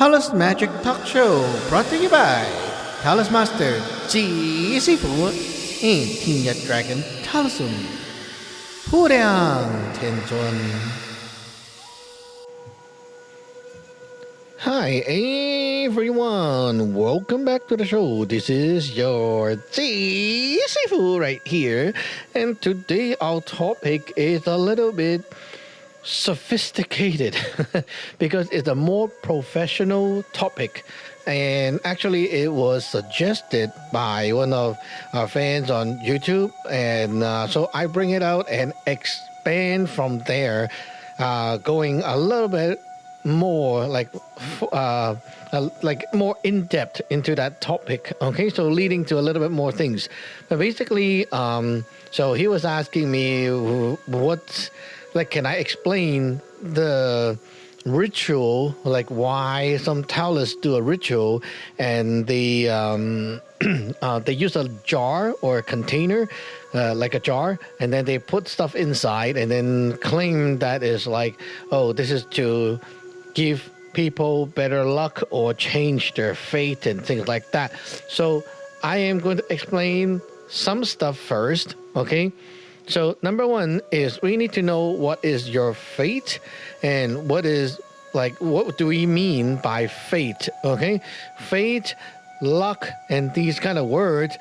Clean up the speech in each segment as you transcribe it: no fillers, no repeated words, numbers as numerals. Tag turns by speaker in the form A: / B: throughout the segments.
A: Taoist Magic Talk Show brought to you by Taoist Master G Sifu and King Dragon Taoism. Purang Tenjun.
B: Hi everyone, welcome back to the show. This is your Sifu right here, and today our topic is a little bit sophisticated because it's a more professional topic, and actually it was suggested by one of our fans on YouTube, and so I bring it out and expand from there, going a little bit more like more in depth into that topic. Okay, so leading to a little bit more things. But basically, so he was asking me what, like, can I explain the ritual, like why some Taoists do a ritual and they they use a jar or a container, like a jar, and then they put stuff inside and then claim that is like, oh, this is to give people better luck or change their fate and things like that. So I am going to explain some stuff first, okay? So number one is we need to know what is your fate and what is, like, what do we mean by fate, okay? Fate, luck, and these kind of words,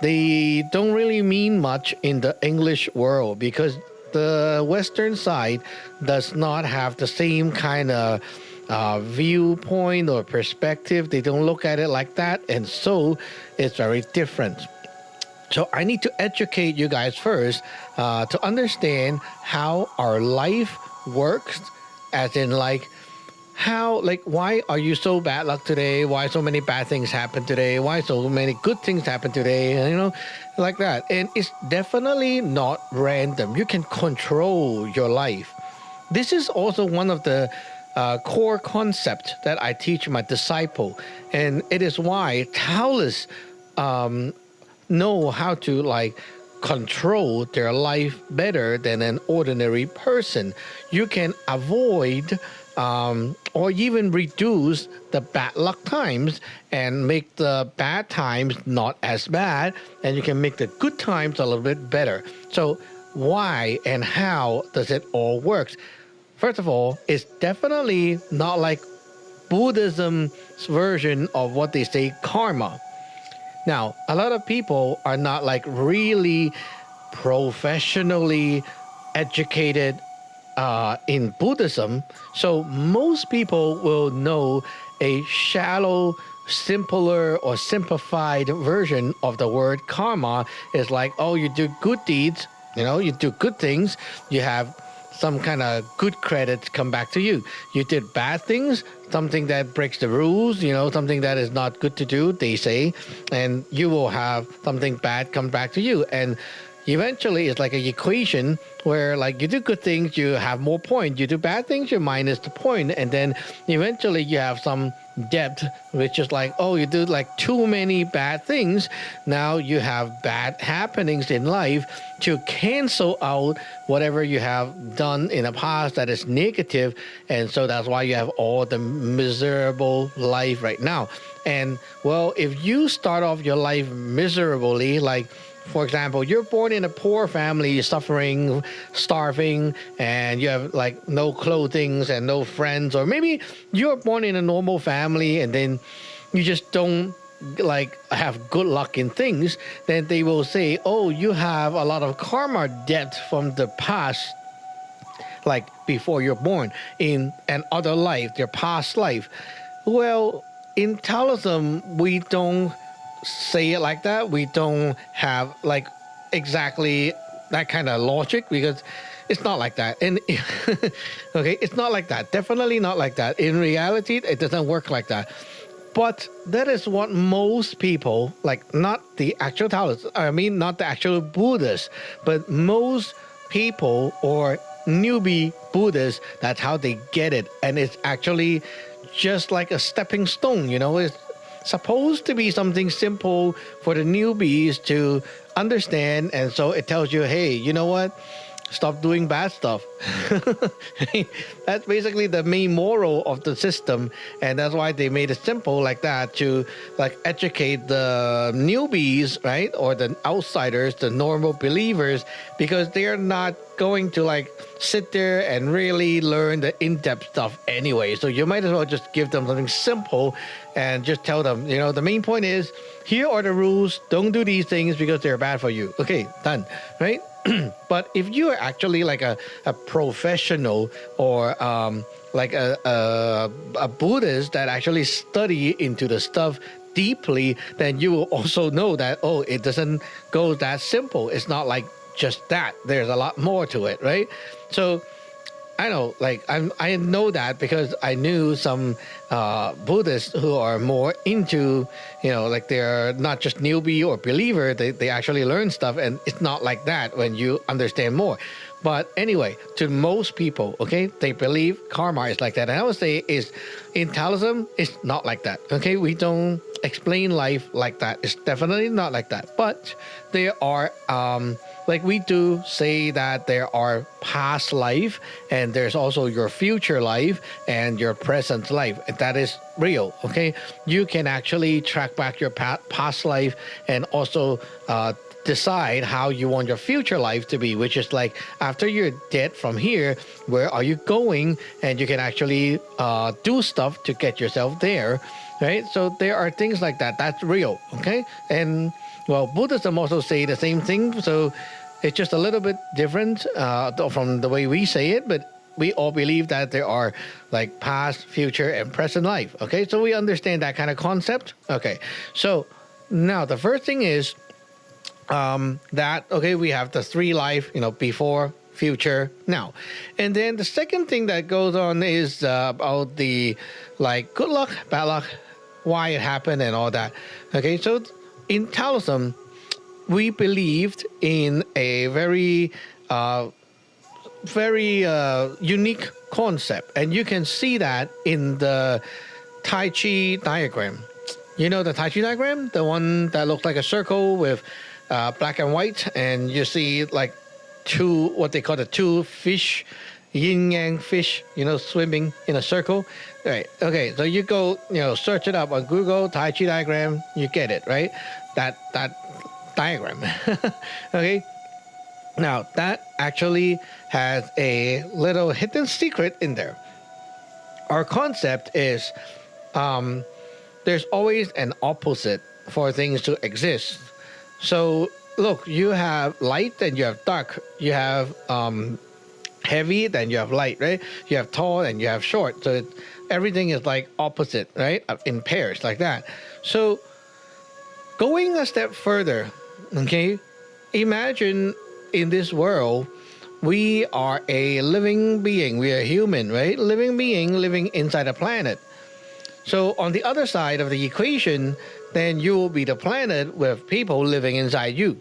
B: they don't really mean much in the English world because the Western side does not have the same kind of viewpoint or perspective. They don't look at it like that, and so it's very different. So I need to educate you guys first to understand how our life works, as in like how, like, why are you so bad luck today? Why so many bad things happen today? Why so many good things happen today? And, you know, like that. And it's definitely not random. You can control your life. This is also one of the core concepts that I teach my disciple, and it is why Taoists know how to, like, control their life better than an ordinary person. You can avoid or even reduce the bad luck times and make the bad times not as bad, and you can make the good times a little bit better. So why and how does it all work? First of all, it's definitely not like Buddhism's version of what they say karma. Now, a lot of people are not like really professionally educated in Buddhism, so most people will know a shallow, simpler, or simplified version of the word karma is like, oh, you do good deeds, you know, you do good things, you have some kind of good credits come back to you. You did bad things, something that breaks the rules, you know, something that is not good to do, they say, and you will have something bad come back to you. And eventually it's like an equation where, like, you do good things, you have more points, you do bad things, you minus the point, and then eventually you have some debt, which is like, oh, you do like too many bad things, now you have bad happenings in life to cancel out whatever you have done in the past that is negative, and so that's why you have all the miserable life right now. And well, if you start off your life miserably, like, for example, you're born in a poor family, suffering, starving, and you have like no clothing and no friends, or maybe you're born in a normal family and then you just don't like have good luck in things, then they will say, oh, you have a lot of karma debt from the past, like before you're born, in an other life, your past life. Well, in Taoism, we don't say it like that. We don't have like exactly that kind of logic because it's not like that. And okay, it's not like that. Definitely not like that. In reality, it doesn't work like that. But that is what most people, like, not the actual Taoists, I mean, not the actual Buddhists, but most people or newbie Buddhists, that's how they get it. And it's actually just like a stepping stone, you know. It's supposed to be something simple for the newbies to understand, and so it tells you, hey, you know what, stop doing bad stuff. That's basically the main moral of the system, and that's why they made it simple like that to like educate the newbies, right, or the outsiders, the normal believers, because they're not going to like sit there and really learn the in-depth stuff anyway. So you might as well just give them something simple and just tell them, you know, the main point is here are the rules. Don't do these things because they're bad for you. Okay, done, right? But if you are actually like a professional or like a Buddhist that actually study into the stuff deeply, then you will also know that, oh, it doesn't go that simple. It's not like just that. There's a lot more to it, right? So I know, like I know that because I knew some Buddhists who are more into, you know, like they're not just newbie or believer. They actually learn stuff, and it's not like that when you understand more. But anyway, to most people, okay, they believe karma is like that. And I would say is in Taoism, it's not like that. Okay, we don't explain life like that. It's definitely not like that. But there are like we do say that there are past life and there's also your future life and your present life. That is real, okay? You can actually track back your past life and also decide how you want your future life to be, which is like after you're dead from here, where are you going? And you can actually do stuff to get yourself there, right? So there are things like that. That's real, okay? And well, Buddhism also say the same thing, so it's just a little bit different from the way we say it, but we all believe that there are like past, future, and present life, okay? So we understand that kind of concept, okay? So now the first thing is that, okay, we have the three life, you know, before, future, now. And then the second thing that goes on is about the like good luck, bad luck, why it happened and all that, okay? So in Taoism, we believed in a very unique concept, and you can see that in the Tai Chi diagram. You know the Tai Chi diagram, the one that looks like a circle with black and white, and you see like two, what they call the two fish, yin yang fish, you know, swimming in a circle. Right. Okay. So you go, you know, search it up on Google, Tai Chi diagram, you get it, right? That diagram. Okay. Now that actually has a little hidden secret in there. Our concept is there's always an opposite for things to exist. So look, you have light and you have dark. You have heavy, then you have light, right? You have tall and you have short. So everything is like opposite, right? In pairs like that. So going a step further, okay, imagine in this world, we are a living being. We are human, right? Living being living inside a planet. So on the other side of the equation, then you will be the planet with people living inside you.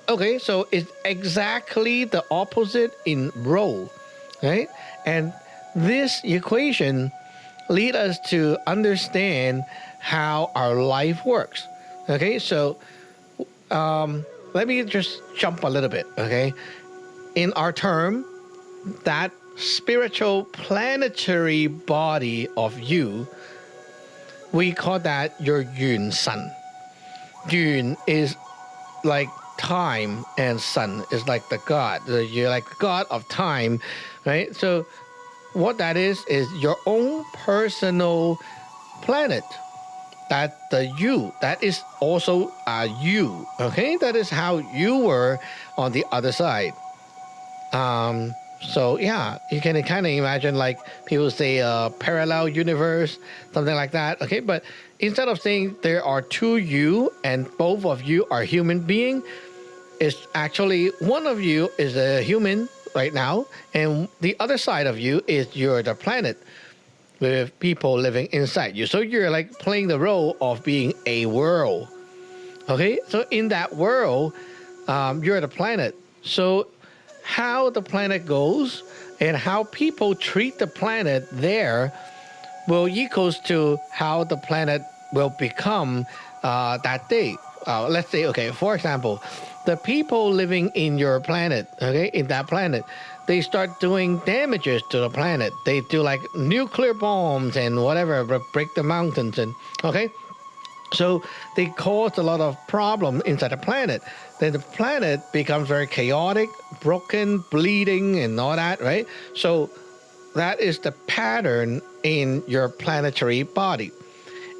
B: Okay, so it's exactly the opposite in role, right? And this equation leads us to understand how our life works. Okay, so let me just jump a little bit, okay? In our term, that spiritual planetary body of you, we call that your Yun Sun. Yun is like time and Sun is like the God. You're like the God of time, right? So what that is your own personal planet. That the you, that is also you, okay? That is how you were on the other side. So yeah, you can kind of imagine like people say parallel universe, something like that, okay? But instead of saying there are two you and both of you are human being, it's actually one of you is a human right now, and the other side of you is you're the planet with people living inside you. So you're like playing the role of being a world. Okay, so in that world, you're the planet. So how the planet goes and how people treat the planet there will equals to how the planet will become that day. Let's say, okay, for example, the people living in your planet, okay, in that planet, they start doing damages to the planet. They do like nuclear bombs and whatever, break the mountains and okay. So they cause a lot of problem inside the planet. Then the planet becomes very chaotic, broken, bleeding, and all that, right? So that is the pattern in your planetary body.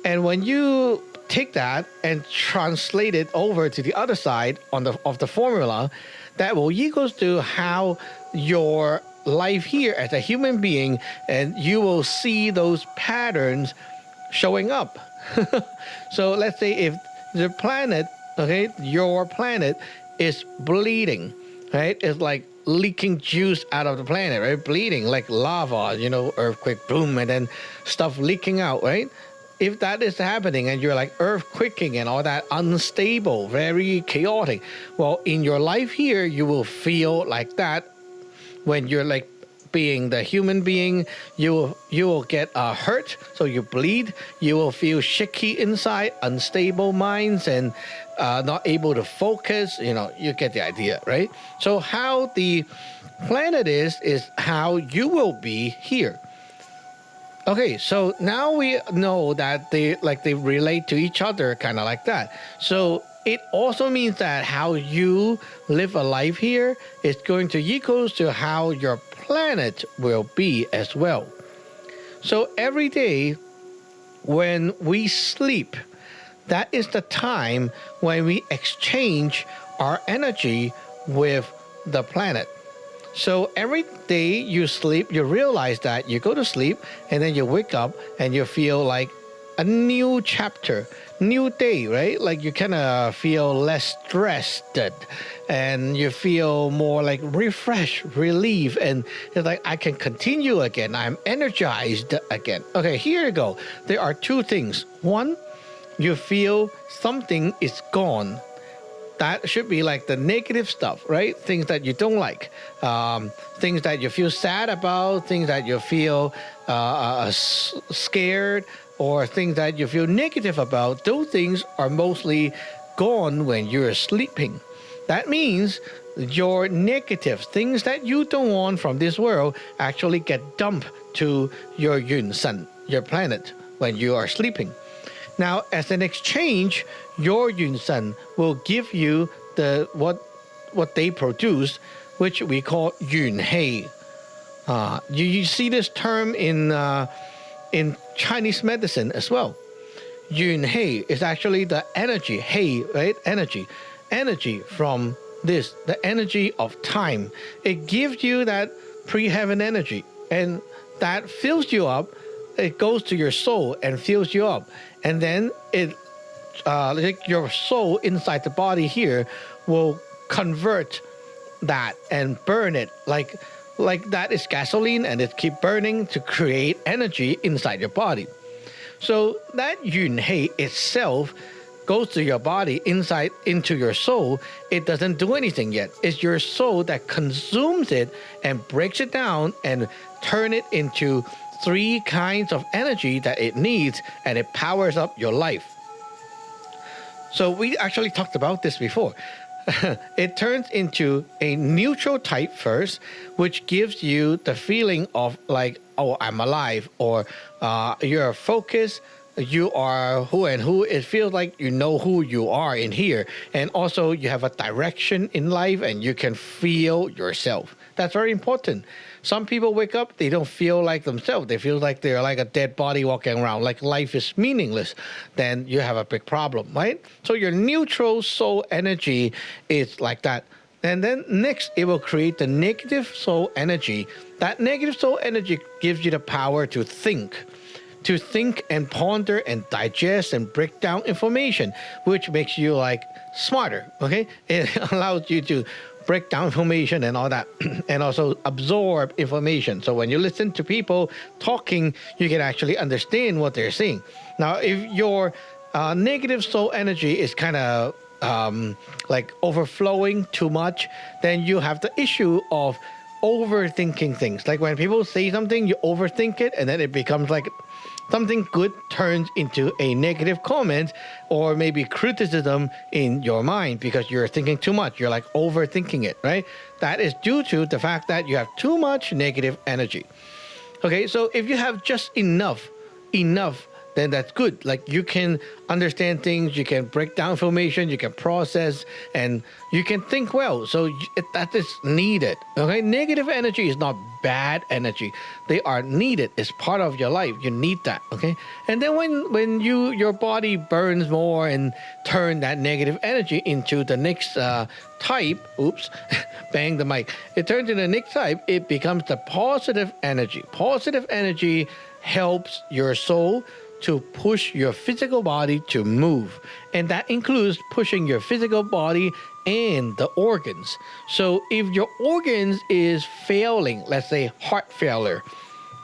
B: And when you take that and translate it over to the other side of the formula, that will equals to how your life here as a human being, and you will see those patterns showing up. So let's say if the planet, okay, your planet is bleeding, right? It's like leaking juice out of the planet, right? Bleeding like lava, earthquake, boom, and then stuff leaking out, right? If that is happening and you're like earthquaking and all that, unstable, very chaotic, well, in your life here, you will feel like that when you're like being the human being. You will get hurt, so you bleed. You will feel shaky inside, unstable minds, and not able to focus. You get the idea, right? So how the planet is how you will be here. Okay, so now we know that they relate to each other, kind of like that. So it also means that how you live a life here is going to equal to how your planet will be as well. So every day when we sleep, that is the time when we exchange our energy with the planet. So every day you sleep, you realize that you go to sleep and then you wake up and you feel like a new chapter, new day, right? Like you kind of feel less stressed and you feel more like refreshed, relief, and it's like I can continue again. I'm energized again. Okay, here you go. There are two things. One, you feel something is gone. That should be like the negative stuff, right? Things that you don't like, things that you feel sad about, things that you feel scared, or things that you feel negative about. Those things are mostly gone when you're sleeping. That means your negative things that you don't want from this world actually get dumped to your Yun Sun, your planet, when you are sleeping. Now, as an exchange, your Yun Sun will give you what they produce, which we call Yun Hei. You see this term in Chinese medicine as well. Yun Hei is actually the energy, Hei, right? Energy from this, the energy of time. It gives you that pre-heaven energy, and that fills you up. It goes to your soul and fills you up. And then like your soul inside the body here will convert that and burn it like that is gasoline, and it keep burning to create energy inside your body. So that Yun Hei itself goes to your body inside into your soul. It doesn't do anything yet. It's your soul that consumes it and breaks it down and turn it into three kinds of energy that it needs, and it powers up your life. So we actually talked about this before. It turns into a neutral type first, which gives you the feeling of like, oh, I'm alive, or you're focused, you are who and who. It feels like you know who you are in here. And also you have a direction in life and you can feel yourself. That's very important. Some people wake up, they don't feel like themselves. They feel like they're like a dead body walking around, like life is meaningless. Then you have a big problem, right? So your neutral soul energy is like that. And then next, it will create the negative soul energy. That negative soul energy gives you the power to think and ponder and digest and break down information, which makes you like smarter, okay? It allows you to break down information and all that, and also absorb information. So when you listen to people talking, you can actually understand what they're saying. Now, if your negative soul energy is kind of like overflowing too much, then you have the issue of overthinking things. Like when people say something, you overthink it, and then it becomes like something good turns into a negative comment or maybe criticism in your mind because you're thinking too much. You're like overthinking it, right? That is due to the fact that you have too much negative energy. Okay, so if you have just enough, then that's good. Like you can understand things, you can break down information, you can process, and you can think well. So that is needed. Okay, negative energy is not bad energy. They are needed. It's part of your life. You need that. Okay, and then when your body burns more and turn that negative energy into the next type. Oops, bang the mic. It turns into the next type. It becomes the positive energy. Positive energy helps your soul to push your physical body to move. And that includes pushing your physical body and the organs. So if your organs is failing, let's say heart failure,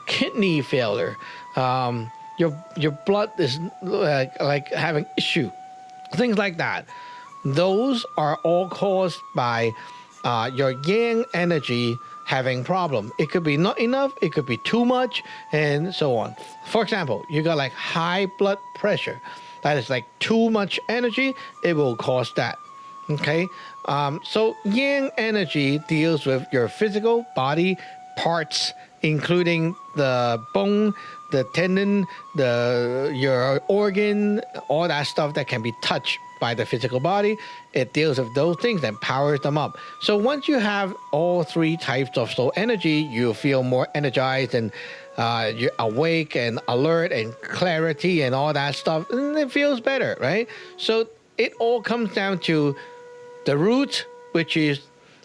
B: kidney failure, your blood is like having issue, things like that. Those are all caused by your yang energy having problem. It could be not enough, it could be too much, and so on. For example, you got like high blood pressure. That is like too much energy, it will cause that. Okay, so yang energy deals with your physical body parts, including the bone, the tendon, your organ, all that stuff that can be touched by the physical body. It deals with those things and powers them up. So once you have all three types of soul energy, you feel more energized and you're awake and alert and clarity and all that stuff, and it feels better, right? So it all comes down to the root, which is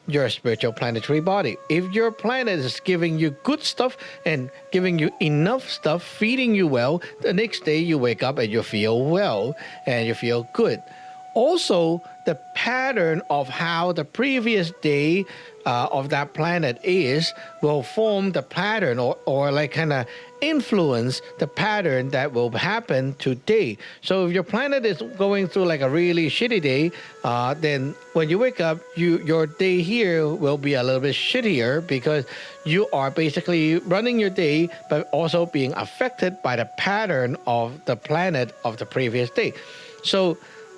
B: your spiritual planetary body. If your planet is giving you good stuff and giving you enough stuff, feeding you well, the next day you wake up and you feel well and you feel good. Also, the pattern of how the previous day of that planet is will form the pattern or like kind of influence the pattern that will happen today. So if your planet is going through like a really shitty day, then when you wake up, your day here will be a little bit shittier because you are basically running your day, but also being affected by the pattern of the planet of the previous day. So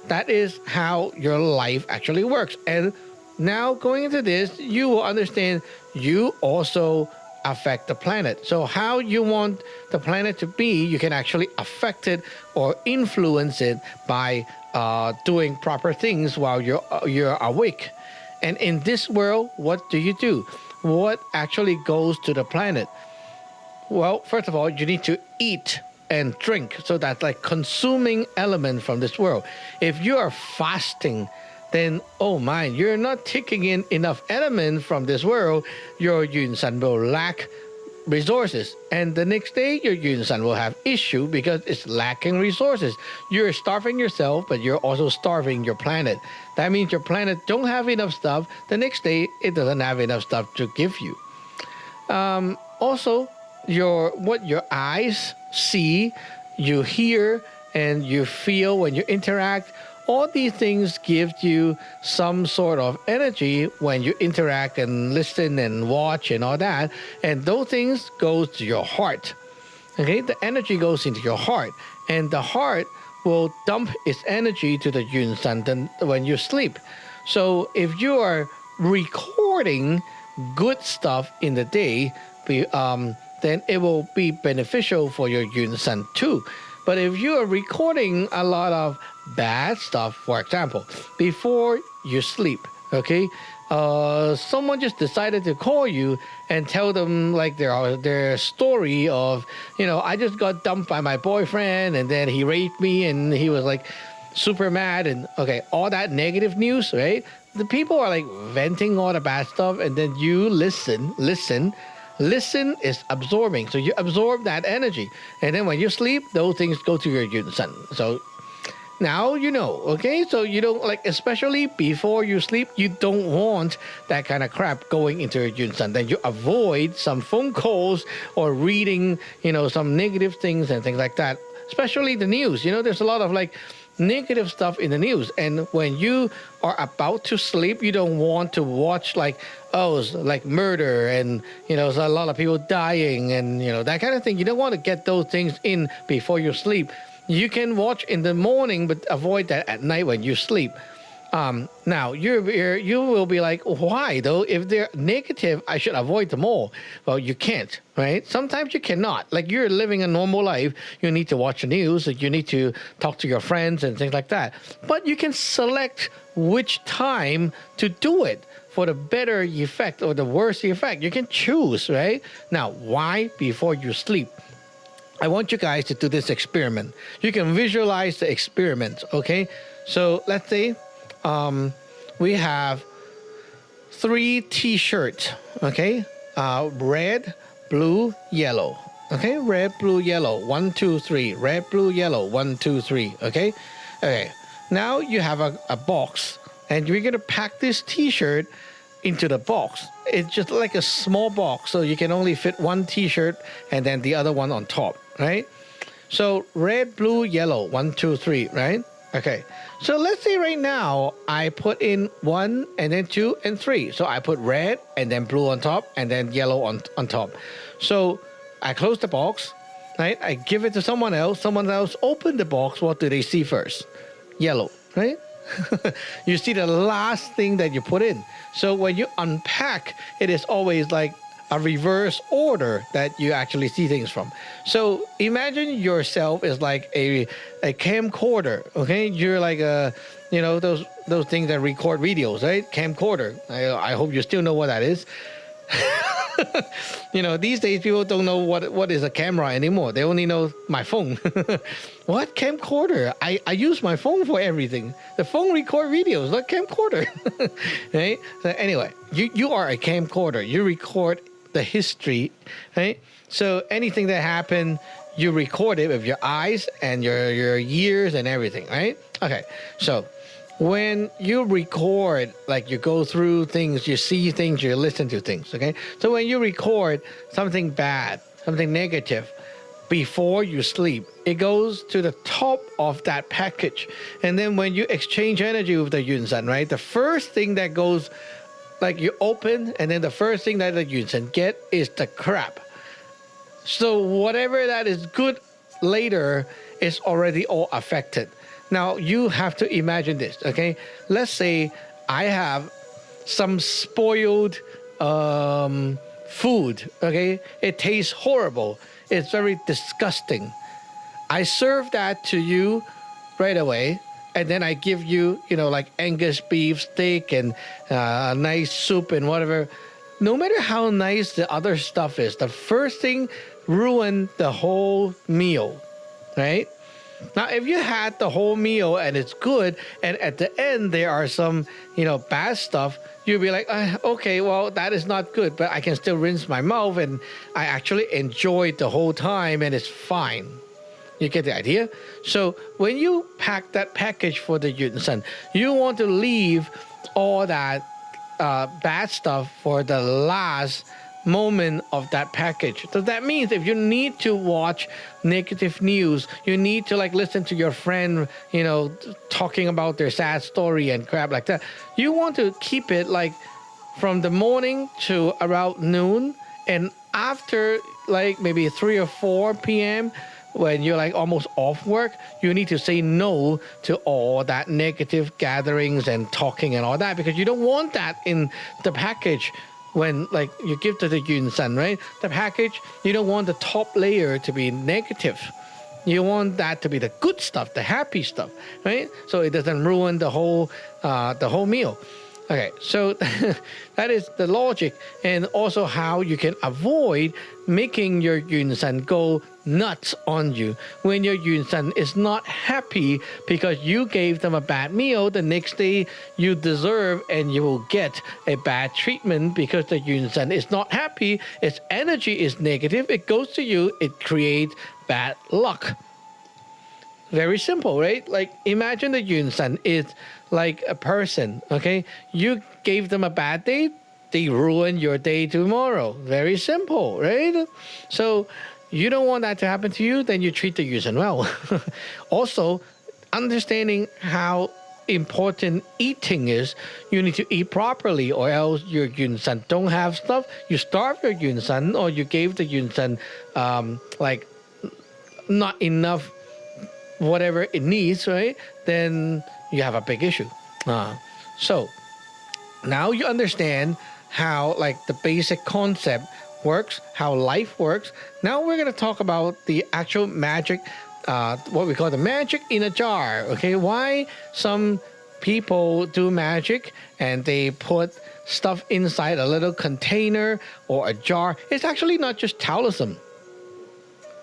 B: that is how your life actually works. And now going into this, you will understand you also affect the planet. So how you want the planet to be, you can actually affect it or influence it by doing proper things while you're awake. And in this world, what do? What actually goes to the planet? Well, first of all, you need to eat and drink. So that's like consuming element from this world. If you are fasting, then, oh my, you're not taking in enough element from this world, your Yun San will lack resources. And the next day, your Yun San will have issue because it's lacking resources. You're starving yourself, but you're also starving your planet. That means your planet don't have enough stuff. The next day, it doesn't have enough stuff to give you. Also, what your eyes see, you hear, and you feel when you interact, all these things give you some sort of energy when you interact and listen and watch and all that. And those things go to your heart. Okay, the energy goes into your heart. And the heart will dump its energy to the Yun San when you sleep. So if you are recording good stuff in the day, then it will be beneficial for your Yun San too. But if you are recording a lot of bad stuff, for example, before you sleep, okay, someone just decided to call you and tell them like their story of, I just got dumped by my boyfriend and then he raped me and he was like super mad and okay, all that negative news, right? The people are like venting all the bad stuff and then you listen is absorbing. So you absorb that energy. And then when you sleep, those things go to your Yun San. So now you know, okay? So you don't especially before you sleep, you don't want that kind of crap going into your Yun San. Then you avoid some phone calls or reading, some negative things and things like that. Especially the news. There's a lot of negative stuff in the news. And when you are about to sleep, you don't want to watch like, oh, it's like murder and, there's a lot of people dying and, that kind of thing. You don't want to get those things in before you sleep. You can watch in the morning, but avoid that at night when you sleep. Now you will be like, why though? If they're negative, I should avoid them all. Well, you can't, right? Sometimes you cannot. Like you're living a normal life, you need to watch the news, you need to talk to your friends and things like that. But you can select which time to do it for the better effect or the worse effect. You can choose, right? Now, why before you sleep? I want you guys to do this experiment. You can visualize the experiment, okay? So let's say we have 3 T-shirts, okay? Red, blue, yellow. Okay, red, blue, yellow. 1, 2, 3. Red, blue, yellow. 1, 2, 3. Okay. Okay. Now you have a box, and you're gonna pack this T-shirt into the box. It's just like a small box, so you can only fit 1 T-shirt and then the other one on top, right? So red, blue, yellow. 1, 2, 3. Right? Okay, so let's say right now I put in 1 and then 2 and 3. So I put red and then blue on top and then yellow on top. So I close the box, right? I give it to someone else. Someone else open the box. What do they see first? Yellow, right? You see the last thing that you put in. So when you unpack, it is always like a reverse order that you actually see things from. So imagine yourself as like a camcorder, okay? You're like those things that record videos, right? Camcorder. I hope you still know what that is. These days people don't know what is a camera anymore. They only know my phone. What? Camcorder? I use my phone for everything. The phone record videos, not camcorder. Right? So anyway, you are a camcorder. You record the history, right? So anything that happened, you record it with your eyes and your ears and everything, right? Okay, so when you record, like you go through things, you see things, you listen to things, okay? So when you record something bad, something negative, before you sleep, it goes to the top of that package. And then when you exchange energy with the Yunsan, right? The first thing that goes, like you open, and then the first thing that the Yunsan get is the crap. So whatever that is good later is already all affected. Now you have to imagine this, okay? Let's say I have some spoiled food, okay? It tastes horrible. It's very disgusting. I serve that to you right away, and then I give you, like Angus beef steak and a nice soup and whatever. No matter how nice the other stuff is, the first thing ruined the whole meal, right? Now, if you had the whole meal and it's good, and at the end there are some, bad stuff, you'll be like, okay, well, that is not good, but I can still rinse my mouth, and I actually enjoyed the whole time, and it's fine. You get the idea? So when you pack that package for the Yunsan, you want to leave all that bad stuff for the last moment of that package. So that means if you need to watch negative news, you need to like listen to your friend, talking about their sad story and crap like that. You want to keep it like from the morning to around noon, and after like maybe 3 or 4 p.m. when you're like almost off work, you need to say no to all that negative gatherings and talking and all that, because you don't want that in the package. When like you give to the Yunsan, right? The package, you don't want the top layer to be negative. You want that to be the good stuff, the happy stuff, right? So it doesn't ruin the whole meal. Okay, so that is the logic, and also how you can avoid making your Yunsan go nuts on you. When your Yunsan is not happy because you gave them a bad meal, the next day you deserve and you will get a bad treatment because the Yunsan is not happy, its energy is negative, it goes to you, it creates bad luck. Very simple, right? Like imagine the Yunsan is like a person, okay? You gave them a bad day, they ruin your day tomorrow. Very simple, right? So you don't want that to happen to you, then you treat the Yunsan well. Also, understanding how important eating is. You need to eat properly, or else your yun san don't have stuff. You starve your yun san, or you gave the yun san like not enough whatever it needs, right? Then you have a big issue. So now you understand how like the basic concept works, how life works. Now we're going to talk about the actual magic, what we call the magic in a jar. Okay, why some people do magic and they put stuff inside a little container or a jar. It's actually not just Taoism.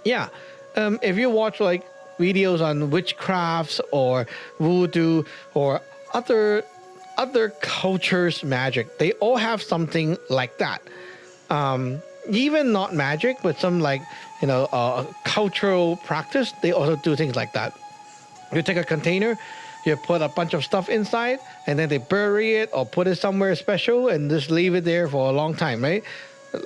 B: Yeah, if you watch like videos on witchcrafts or voodoo or other cultures' magic, they all have something like that. Even not magic, but some like cultural practice, they also do things like that. You take a container, you put a bunch of stuff inside, and then they bury it or put it somewhere special and just leave it there for a long time, right?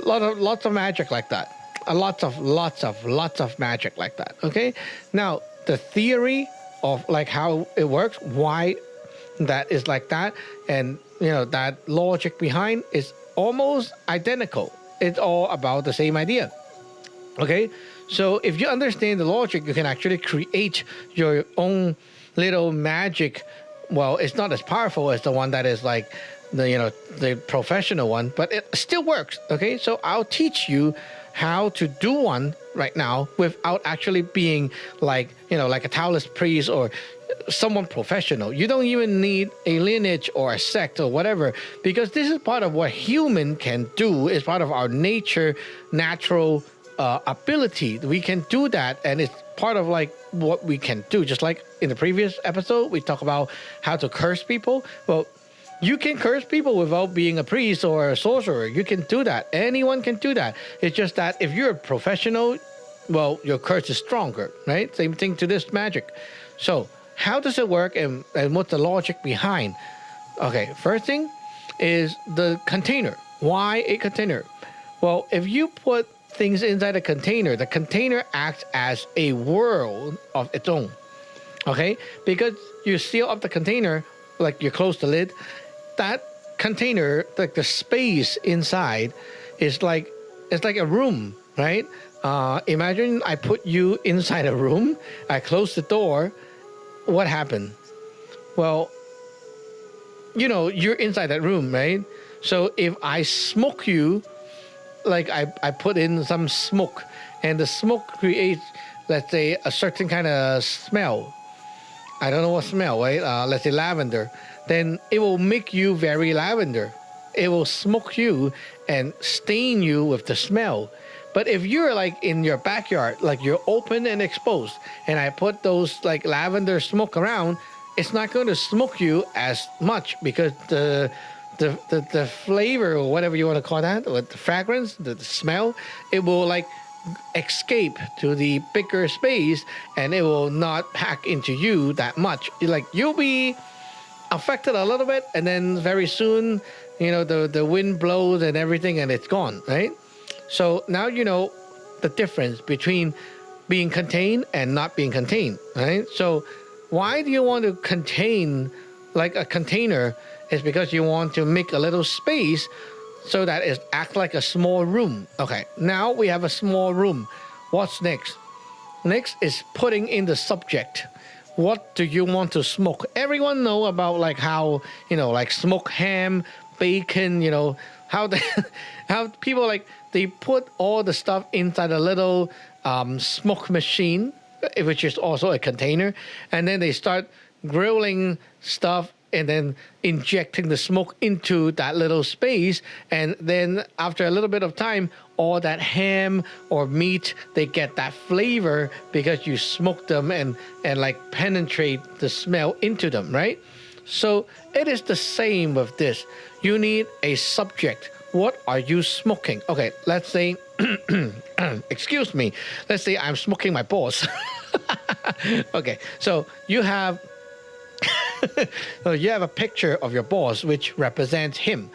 B: Lots of magic like that. Lots of magic like that. Okay, now the theory of like how it works, why that is like that, and that logic behind is almost identical. It's all about the same idea. Okay, so if you understand the logic, you can actually create your own little magic. Well, it's not as powerful as the one that is like the professional one, but it still works. Okay, so I'll teach you how to do one right now without actually being like a Taoist priest or someone professional. You don't even need a lineage or a sect or whatever, because this is part of what human can do. It's part of our natural ability. We can do that, and it's part of like what we can do. Just like in the previous episode, we talk about how to curse people. Well, you can curse people without being a priest or a sorcerer. You can do that. Anyone can do that. It's just that if you're a professional, well, your curse is stronger, right? Same thing to this magic. So how does it work, and what's the logic behind? Okay, first thing is the container. Why a container? Well, if you put things inside a container, the container acts as a world of its own. Okay, because you seal up the container, like you close the lid, that container, like the space inside, is like a room, right? Imagine I put you inside a room, I close the door. What happened? Well, you're inside that room, right? So if I smoke you, like I put in some smoke, and the smoke creates, let's say, a certain kind of smell. I don't know what smell, right? Let's say lavender. Then it will make you very lavender. It will smoke you and stain you with the smell. But if you're like in your backyard, like you're open and exposed, and I put those like lavender smoke around, it's not going to smoke you as much, because the flavor, or whatever you want to call that, or the fragrance, the smell, it will like escape to the bigger space, and it will not pack into you that much. Like you'll be affected a little bit, and then very soon, the wind blows and everything, and it's gone, right? So now you know the difference between being contained and not being contained, right? So why do you want to contain like a container? Is because you want to make a little space so that it acts like a small room. Okay, now we have a small room. What's next? Next is putting in the subject. What do you want to smoke? Everyone know about like how, like smoke ham, bacon, how how people like, they put all the stuff inside a little smoke machine, which is also a container, and then they start grilling stuff and then injecting the smoke into that little space. And then after a little bit of time, all that ham or meat, they get that flavor because you smoke them and like penetrate the smell into them, right? So it is the same with this. You need a subject. What are you smoking? Okay, let's say, excuse me, let's say I'm smoking my balls. Okay, so you have a picture of your boss which represents him.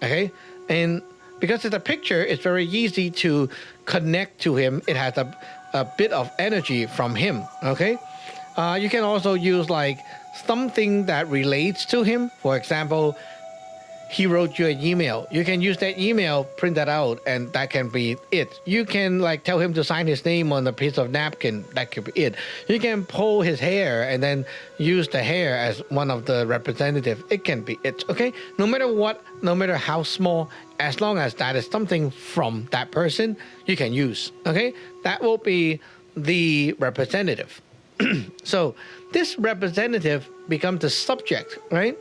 B: Okay, and because it's a picture, it's very easy to connect to him. It has a bit of energy from him. Okay, You can also use like something that relates to him. For example, he wrote you an email. You can use that email, print that out, and that can be it. You can like tell him to sign his name on a piece of napkin. That could be it. You can pull his hair and then use the hair as one of the representative. It can be it. Okay. No matter what, no matter how small, as long as that is something from that person, you can use. Okay. That will be the representative. So this representative becomes the subject, right?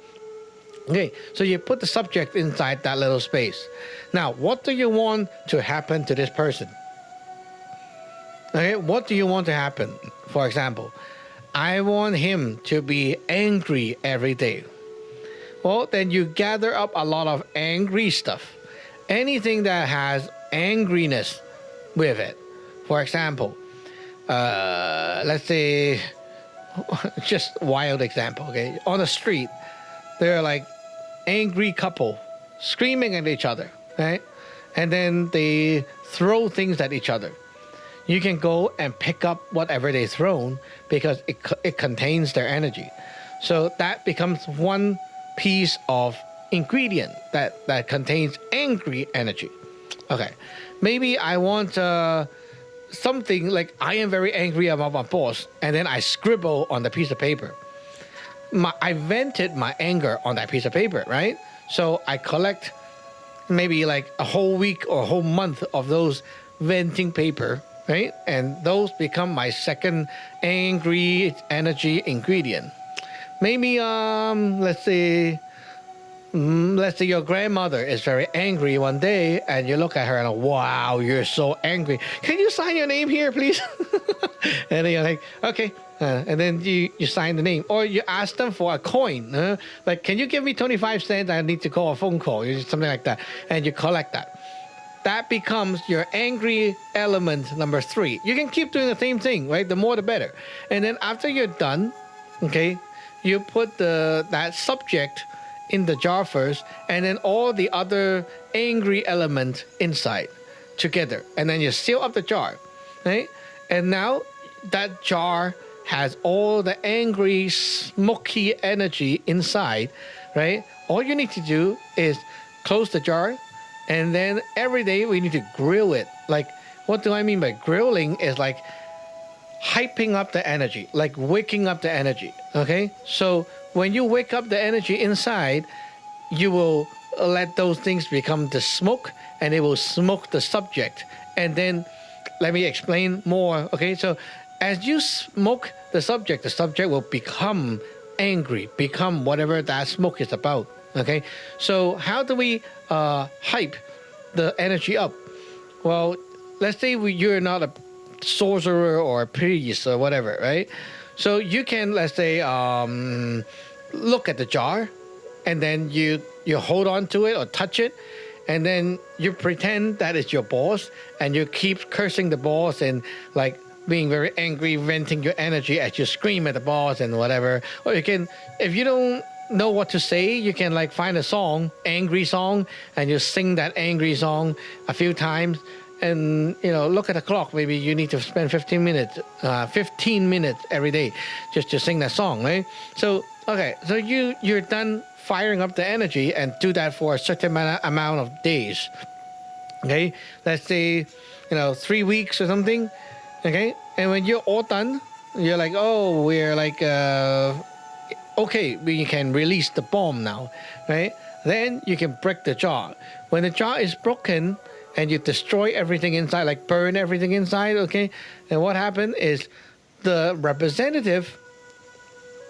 B: Okay, so you put the subject inside that little space. Now, what do you want to happen to this person? Okay, what do you want to happen? For example, I want him to be angry every day. Well, then you gather up a lot of angry stuff. Anything that has angriness with it. For example, let's say, just wild example, okay? On the street, there are like angry couple screaming at each other, right? And then they throw things at each other. You can go and pick up whatever they thrown because it contains their energy. So that becomes one piece of ingredient that contains angry energy. Okay, maybe I want something like I am very angry about my boss, and then I scribble on the piece of paper. I vented my anger on that piece of paper, right? So I collect maybe like a whole week or a whole month of those venting paper, right? And those become my second angry energy ingredient. Maybe let's say your grandmother is very angry one day, and you look at her and wow, you're so angry. Can you sign your name here, please? And then you're like, okay. And then you sign the name, or you ask them for a coin. Like, can you give me 25 cents? I need to call a phone call, something like that. And you collect that. That becomes your angry element number 3. You can keep doing the same thing, right? The more the better. And then after you're done, okay, you put that subject in the jar first, and then all the other angry element inside together. And then you seal up the jar, right? And now that jar has all the angry, smoky energy inside, right? All you need to do is close the jar, and then every day we need to grill it. Like, what do I mean by grilling? Is like hyping up the energy, like waking up the energy, okay? So when you wake up the energy inside, you will let those things become the smoke, and it will smoke the subject. And then let me explain more, okay? So as you smoke the subject will become angry, become whatever that smoke is about, okay? So how do we hype the energy up? Well, let's say you're not a sorcerer or a priest or whatever, right? So you can, let's say, look at the jar, and then you hold on to it or touch it, and then you pretend that it's your boss, and you keep cursing the boss and like being very angry, venting your energy as you scream at the boss and whatever. Or you can, if you don't know what to say, you can like find a song, angry song, and you sing that angry song a few times. And look at the clock. Maybe you need to spend 15 minutes every day just to sing that song, right? So okay, so you're done firing up the energy, and do that for a certain amount of days. Okay, let's say 3 weeks or something. Okay, and when you're all done, you're like, oh, we're like, okay, we can release the bomb now, right? Then you can break the jar. When the jar is broken and you destroy everything inside, like burn everything inside, okay? And what happened is the representative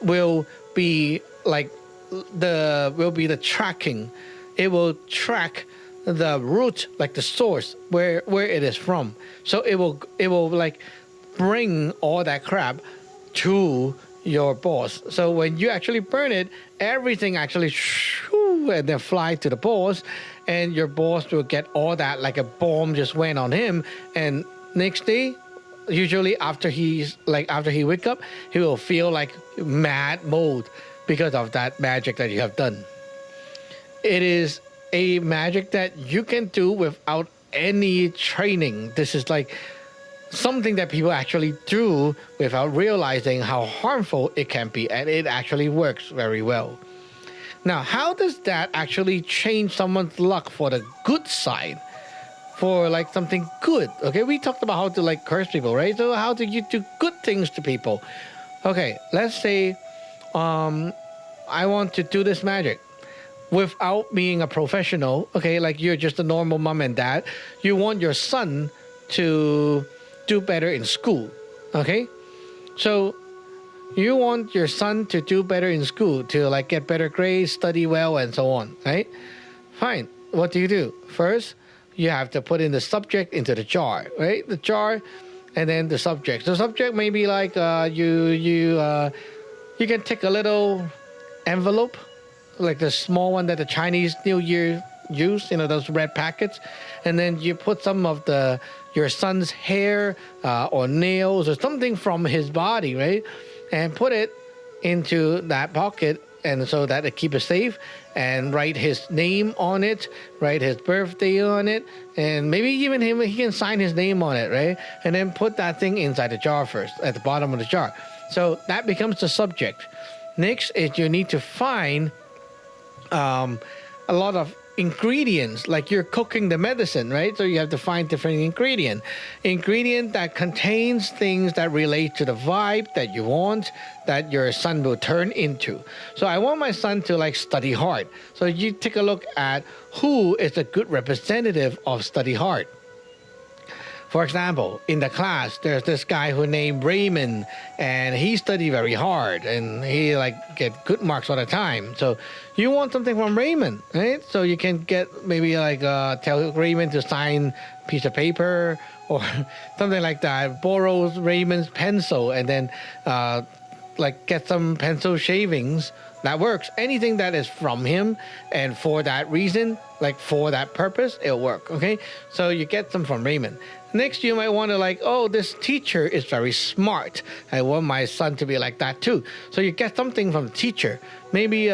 B: will be like the tracking. It will track the root, like the source, where it is from. So it will like bring all that crap to your boss. So when you actually burn it, everything actually and then fly to the boss, and your boss will get all that like a bomb just went on him. And next day, usually after he wake up, he will feel like mad mode because of that magic that you have done. It is a magic that you can do without any training. This is like something that people actually do without realizing how harmful it can be, and it actually works very well. Now, how does that actually change someone's luck for the good side? For like something good. Okay, we talked about how to like curse people, right? So how do you do good things to people? Okay, let's say I want to do this magic without being a professional. Okay, like you're just a normal mom and dad. You want your son to do better in school. Okay, so you want your son to do better in school, to like get better grades, study well, and so on, right? Fine. What do? First, you have to put in the subject into the jar, right? The jar, and then the subject. The subject may be like you can take a little envelope, like the small one that the Chinese New Year use, those red packets, and then you put some of your son's hair or nails or something from his body, right? And put it into that pocket, and so that it keep it safe, and write his name on it, write his birthday on it, and maybe even he can sign his name on it, right? And then put that thing inside the jar first, at the bottom of the jar. So that becomes the subject. Next is you need to find a lot of ingredients, like you're cooking the medicine, right? So you have to find different ingredient that contains things that relate to the vibe that you want, that your son will turn into. So I want my son to like study hard. So you take a look at who is a good representative of study hard. For example, in the class, there's this guy who named Raymond, and he studied very hard, and he like get good marks all the time. So you want something from Raymond, right? So you can get maybe like tell Raymond to sign a piece of paper or something like that. Borrow Raymond's pencil, and then like get some pencil shavings. That works. Anything that is from him and for that reason, like for that purpose, it'll work. Okay, so you get some from Raymond. Next, you might want to like, oh, this teacher is very smart. I want my son to be like that too. So you get something from the teacher. Maybe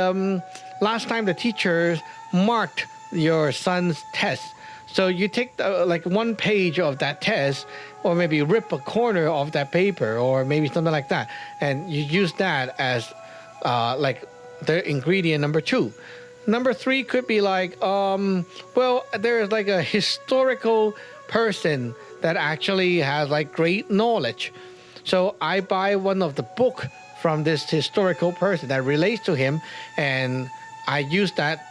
B: last time the teacher marked your son's test. So you take like one page of that test, or maybe rip a corner of that paper, or maybe something like that, and you use that as like the ingredient number 2. Number 3 could be like, well, there's like a historical person that actually has like great knowledge. So I buy one of the book from this historical person that relates to him, and I use that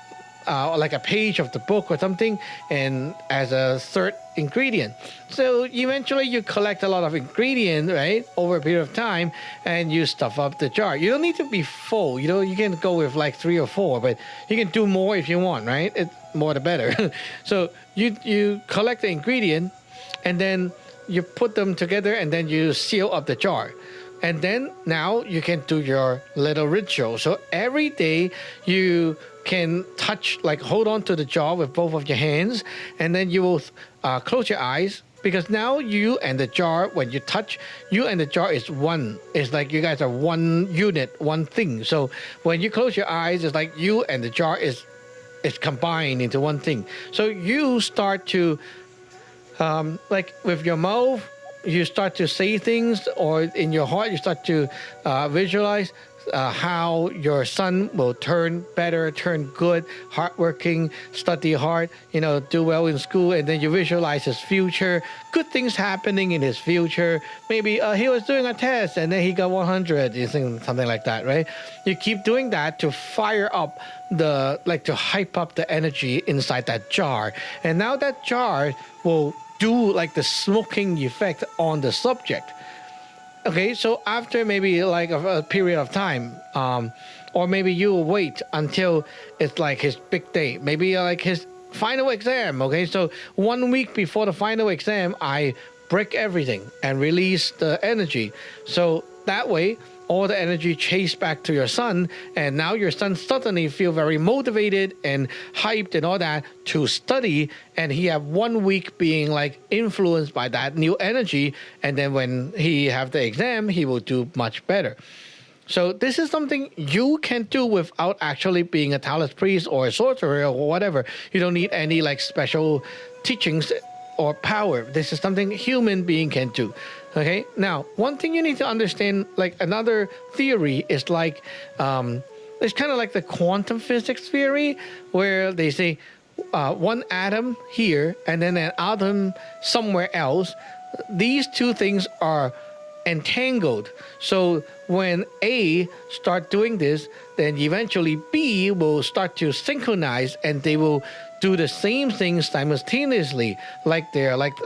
B: like a page of the book or something, and as a third ingredient. So eventually you collect a lot of ingredient, right, over a period of time, and you stuff up the jar. You don't need to be full. You can go with like 3 or 4, but you can do more if you want, right? More the better. So you collect the ingredient, and then you put them together, and then you seal up the jar. And then now you can do your little ritual. So every day you can touch, like hold on to the jar with both of your hands, and then you will close your eyes, because now you and the jar, when you touch, you and the jar is one. It's like you guys are one unit, one thing. So when you close your eyes, it's like you and the jar is combined into one thing. So you start to like with your mouth, you start to say things, or in your heart you start to visualize how your son will turn better, turn good, hardworking, study hard, do well in school, and then you visualize his future, good things happening in his future. Maybe he was doing a test and then he got 100, something like that, right? You keep doing that to fire up to hype up the energy inside that jar. And now that jar will do like the smoking effect on the subject. Okay, so after maybe like a period of time, or maybe you will wait until it's like his big day, maybe like his final exam. Okay, so 1 week before the final exam, I break everything and release the energy. So that way, all the energy chased back to your son, and now your son suddenly feel very motivated and hyped and all that to study, and he have 1 week being like influenced by that new energy, and then when he have the exam, he will do much better. So this is something you can do without actually being a Taoist priest or a sorcerer or whatever. You don't need any like special teachings. or power. This is something human being can do. Okay. Now, one thing you need to understand, like another theory, is like it's kind of like the quantum physics theory, where they say one atom here and then an atom somewhere else. These two things are entangled. So when A start doing this, then eventually B will start to synchronize, and they will do the same thing simultaneously, like they're like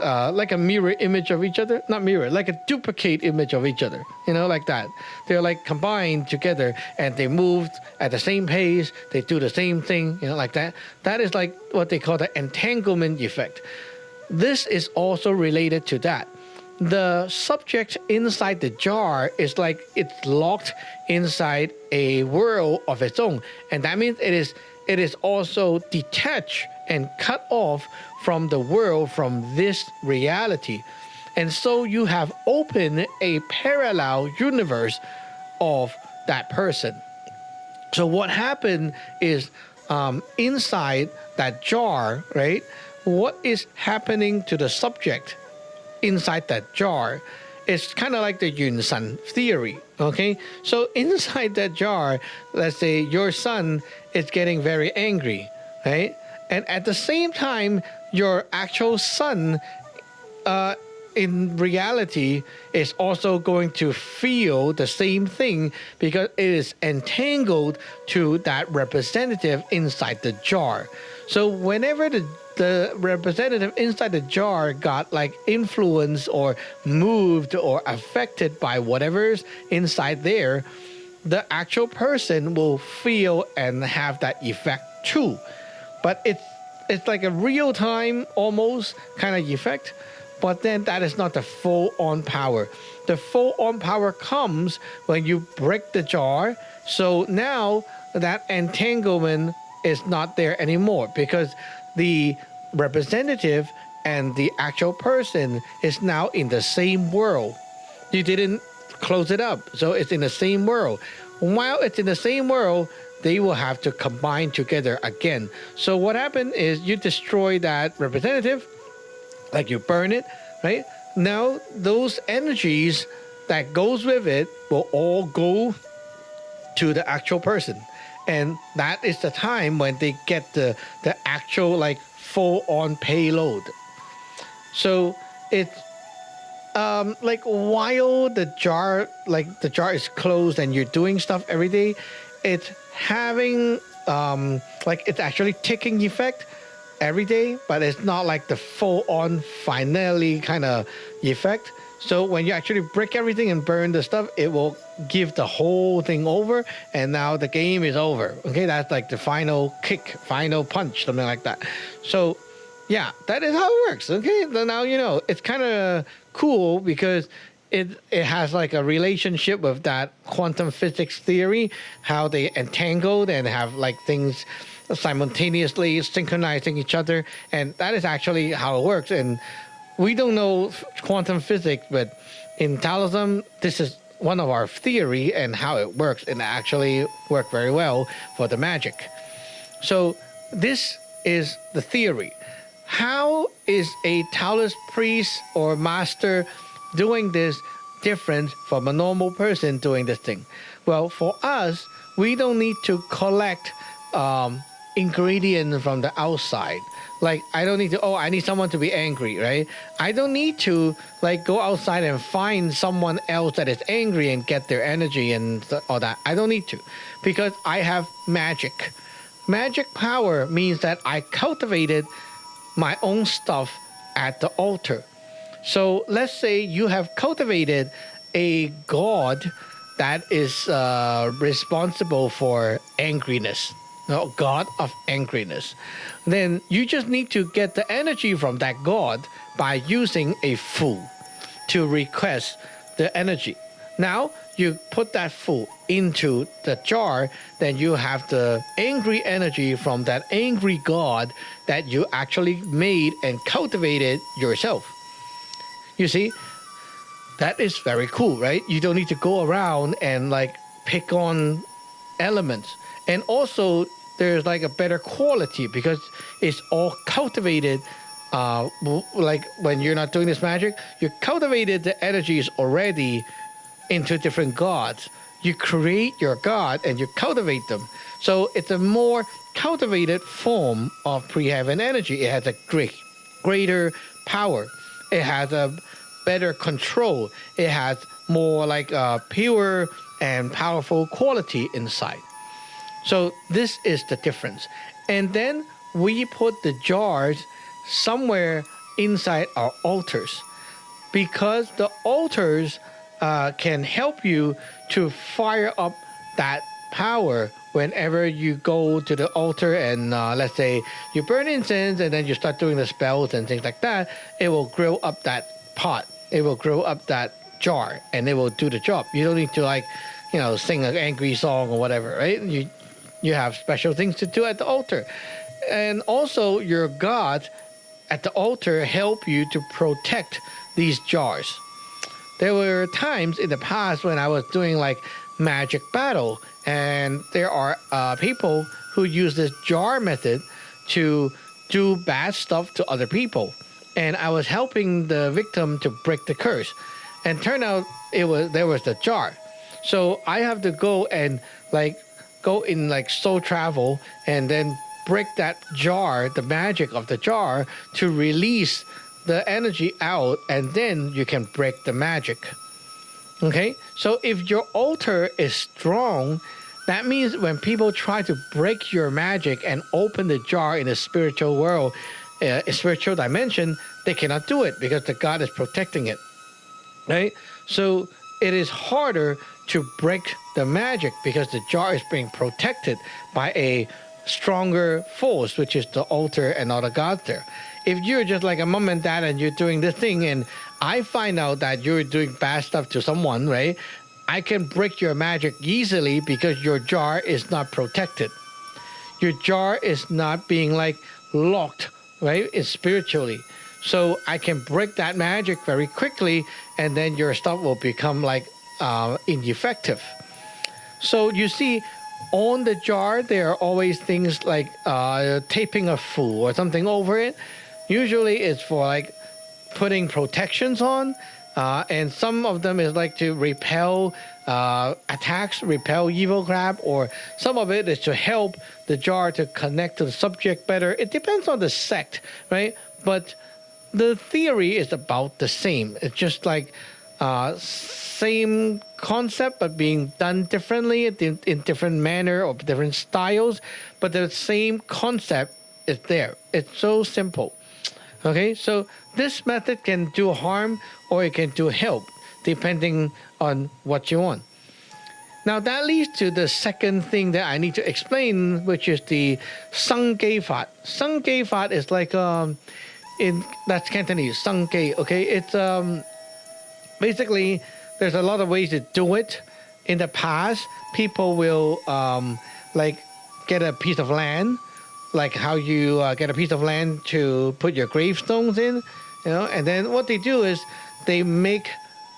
B: a mirror image of each other, not mirror, like a duplicate image of each other, like that. They're like combined together, and they move at the same pace, they do the same thing, like that. That is like what they call the entanglement effect. This is also related to that. The subject inside the jar is like it's locked inside a world of its own, and that means it is also detached and cut off from the world, from this reality. And so you have opened a parallel universe of that person. So what happened is inside that jar, right? What is happening to the subject inside that jar? It's kind of like the Yun San theory, okay? So inside that jar, let's say your son is getting very angry, right? And at the same time, your actual son, in reality, is also going to feel the same thing, because it is entangled to that representative inside the jar. So whenever the representative inside the jar got like influenced or moved or affected by whatever's inside there, the actual person will feel and have that effect too. But it's like a real time almost kind of effect, but then that is not the full on power. The full on power comes when you break the jar. So now that entanglement is not there anymore, because the representative and the actual person is now in the same world. You didn't close it up, so it's in the same world. While it's in the same world, they will have to combine together again. So what happened is you destroy that representative, like you burn it, right? Now those energies that goes with it will all go to the actual person. And that is the time when they get the actual like full on payload. So it's like while the jar is closed and you're doing stuff every day, it's having like it's actually taking effect every day, but it's not like the full on finale kind of effect. So when you actually break everything and burn the stuff, it will give the whole thing over, and now the game is over. Okay, that's like the final kick, final punch, something like that. So yeah, that is how it works. Okay, so now it's kind of cool, because it has like a relationship with that quantum physics theory, how they entangled and have like things simultaneously synchronizing each other, and that is actually how it works. And we don't know quantum physics, but in Taoism, this is one of our theory and how it works, and it actually worked very well for the magic. So this is the theory. How is a Taoist priest or master doing this different from a normal person doing this thing? Well, for us, we don't need to collect ingredients from the outside. Like, I don't need to, I need someone to be angry, right? I don't need to like go outside and find someone else that is angry and get their energy and all that. I don't need to, because I have magic. Magic power means that I cultivated my own stuff at the altar. So let's say you have cultivated a god that is responsible for angriness, god of angriness. Then you just need to get the energy from that god by using a fu to request the energy. Now you put that fu into the jar, then you have the angry energy from that angry god that you actually made and cultivated yourself. You see, that is very cool, right? You don't need to go around and like pick on elements. And also there's like a better quality, because it's all cultivated like when you're not doing this magic, you cultivated the energies already into different gods. You create your god and you cultivate them. So it's a more cultivated form of pre-heaven energy. It has a greater power. It has a better control. It has more like pure and powerful quality inside. So this is the difference. And then we put the jars somewhere inside our altars, because the altars can help you to fire up that power whenever you go to the altar and let's say you burn incense and then you start doing the spells and things like that. It will grow up that pot. It will grow up that jar and it will do the job. You don't need to like, sing an angry song or whatever, right? You have special things to do at the altar. And also your gods at the altar help you to protect these jars. There were times in the past when I was doing like magic battle, and there are people who use this jar method to do bad stuff to other people. And I was helping the victim to break the curse. And turned out there was the jar. So I have to go and like go in like soul travel and then break that jar, the magic of the jar, to release the energy out, and then you can break the magic. Okay, so if your altar is strong, that means when people try to break your magic and open the jar in the spiritual world, a spiritual dimension, they cannot do it because the God is protecting it. Right? So it is harder to break the magic because the jar is being protected by a stronger force, which is the altar and all the gods there. If you're just like a mom and dad and you're doing this thing and I find out that you're doing bad stuff to someone, right? I can break your magic easily because your jar is not protected. Your jar is not being like locked, right? It's spiritually. So I can break that magic very quickly and then your stuff will become like ineffective. So you see, on the jar, there are always things like taping a fool or something over it. Usually it's for like putting protections on, and some of them is like to repel attacks, repel evil crap, or some of it is to help the jar to connect to the subject better. It depends on the sect, right? But the theory is about the same. It's just like same concept but being done differently in different manner or different styles, but the same concept is there. It's so simple. Okay, so this method can do harm or it can do help depending on what you want. Now that leads to the second thing that I need to explain, which is the Sangye Fat. Sangye Fat is like that's Cantonese, Sangye. Okay, it's basically there's a lot of ways to do it. In the past, people will like get a piece of land, like how you get a piece of land to put your gravestones in, and then what they do is they make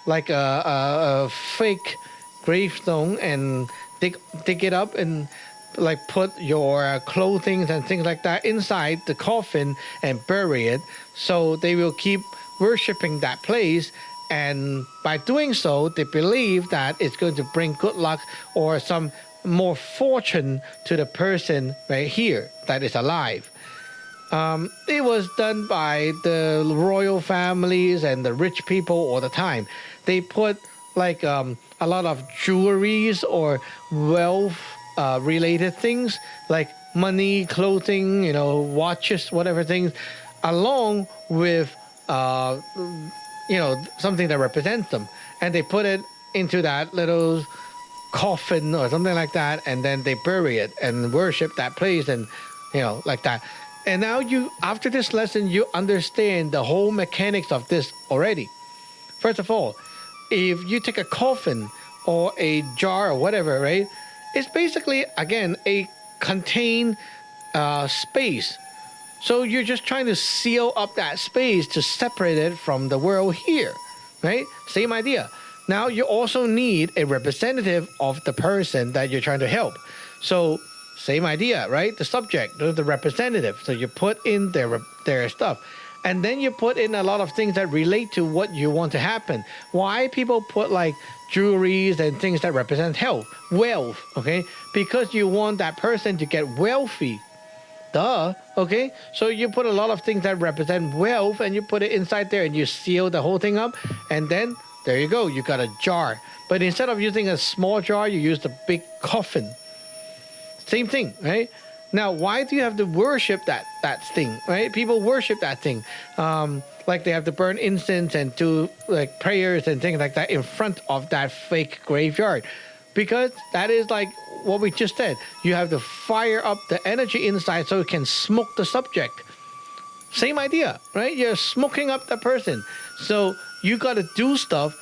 B: like a fake gravestone and dig it up and like put your clothing and things like that inside the coffin and bury it. So they will keep worshiping that place, and by doing so, they believe that it's going to bring good luck or some more fortune to the person right here that is alive. It was done by the royal families and the rich people all the time. They put like a lot of jewelries or wealth related things like money, clothing, watches, whatever things, along with something that represents them, and they put it into that little coffin or something like that, and then they bury it and worship that place, and like that. And now after this lesson, you understand the whole mechanics of this already. First of all, if you take a coffin or a jar or whatever, right, it's basically again a contained space. So you're just trying to seal up that space to separate it from the world here, right? Same idea. Now you also need a representative of the person that you're trying to help. So same idea, right? The subject, the representative. So you put in their stuff. and then you put in a lot of things that relate to what you want to happen. Why people put like jewelries and things that represent health, wealth, okay? Because you want that person to get wealthy. Duh, okay? So you put a lot of things that represent wealth and you put it inside there and you seal the whole thing up, and then there you go, you got a jar. But instead of using a small jar, you use the big coffin. Same thing, right? Now, why do you have to worship that thing, right? People worship that thing. Like they have to burn incense and do like prayers and things like that in front of that fake graveyard. Because that is like what we just said. You have to fire up the energy inside so it can smoke the subject. Same idea, right? You're smoking up the person. So you got to do stuff,